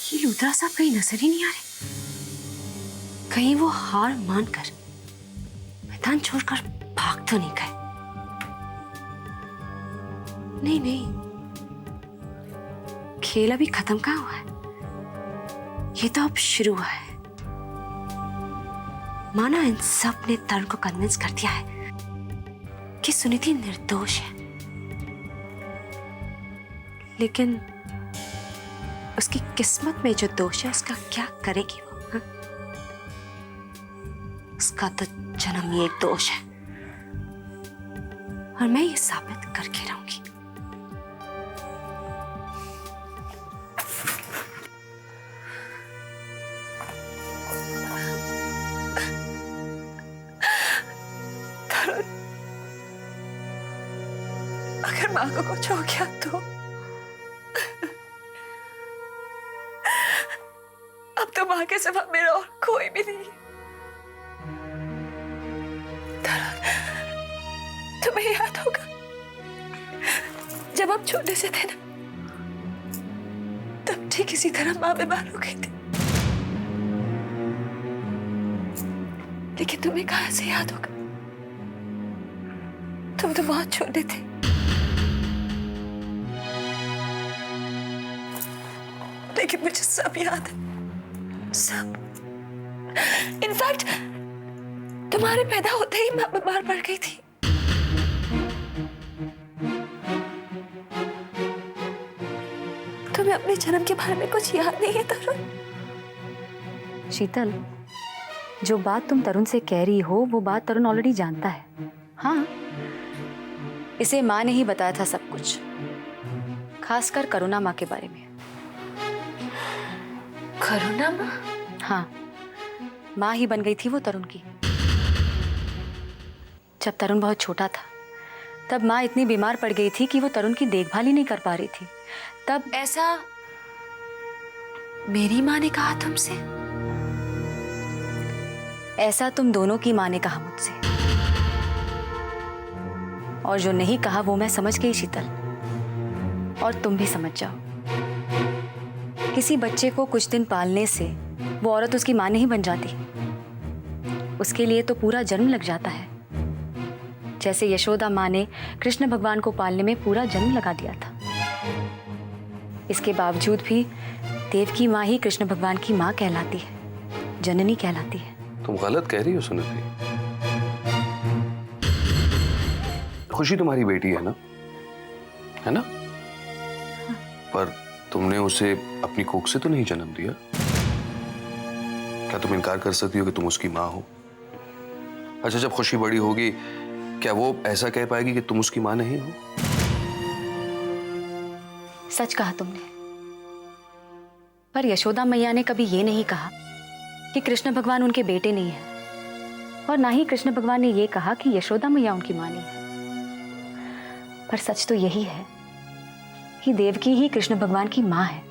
ये लूथरा साहब कहीं नजर ही नहीं आ रहे। कहीं वो हार मानकर मैदान छोड़कर भाग तो नहीं गए? नहीं नहीं, खेल अभी खत्म कहाँ हुआ है, ये तो अब शुरू हुआ है। माना इन सब ने तरुण को कन्विंस कर दिया है कि सुनीति निर्दोष है, लेकिन उसकी किस्मत में जो दोष है उसका क्या करेगी वो? हा? उसका तो जन्म ही एक दोष है और मैं ये साबित करके रहूंगी। अगर माँ को कुछ हो गया तो अब तो माँ के सिवा मेरा और कोई भी नहीं। तुम्हें याद होगा जब हम छोटे से थे ना, तब ठीक इसी तरह माँ बीमार हो गई थी। लेकिन तुम्हें कहाँ से याद होगा, तुम तो बहुत छोटे थे। लेकिन मुझे सब याद है, सब। इनफैक्ट तुम्हारे पैदा होते ही माँ बीमार पड़ गई थी। तुम्हें अपने जन्म के बारे में कुछ याद नहीं है तरुण? शीतल, जो बात तुम तरुण से कह रही हो वो बात तरुण ऑलरेडी जानता है। हाँ, इसे माँ ने ही बताया था सब कुछ, खासकर करुणा माँ के बारे में। करुणा माँ? हाँ, माँ ही बन गई थी वो तरुण की। जब तरुण बहुत छोटा था तब माँ इतनी बीमार पड़ गई थी कि वो तरुण की देखभाल ही नहीं कर पा रही थी। तब ऐसा मेरी माँ ने कहा तुमसे? ऐसा तुम दोनों की माँ ने कहा मुझसे, और जो नहीं कहा वो मैं समझ गई शीतल, और तुम भी समझ जाओ। किसी बच्चे को कुछ दिन पालने से वो औरत उसकी माँ नहीं बन जाती, उसके लिए तो पूरा जन्म लग जाता है। जैसे यशोदा माँ ने कृष्ण भगवान को पालने में पूरा जन्म लगा दिया था। इसके बावजूद भी देवकी माँ ही कृष्ण भगवान की माँ कहलाती है, जननी कहलाती है। तुम गलत कह रही हो सुनीति। खुशी तुम्हारी बेटी है ना, है ना? पर तुमने उसे अपनी कोख से तो नहीं जन्म दिया। क्या तुम इनकार कर सकती हो कि तुम उसकी माँ हो? अच्छा, जब खुशी बड़ी होगी क्या वो ऐसा कह पाएगी कि तुम उसकी माँ नहीं हो? सच कहा तुमने, पर यशोदा मैया ने कभी ये नहीं कहा कि कृष्ण भगवान उनके बेटे नहीं हैं, और ना ही कृष्ण भगवान ने ये कहा कि यशोदा मैया उनकी माँ नहीं है। पर सच तो यही है कि देवकी ही कृष्ण भगवान की माँ है।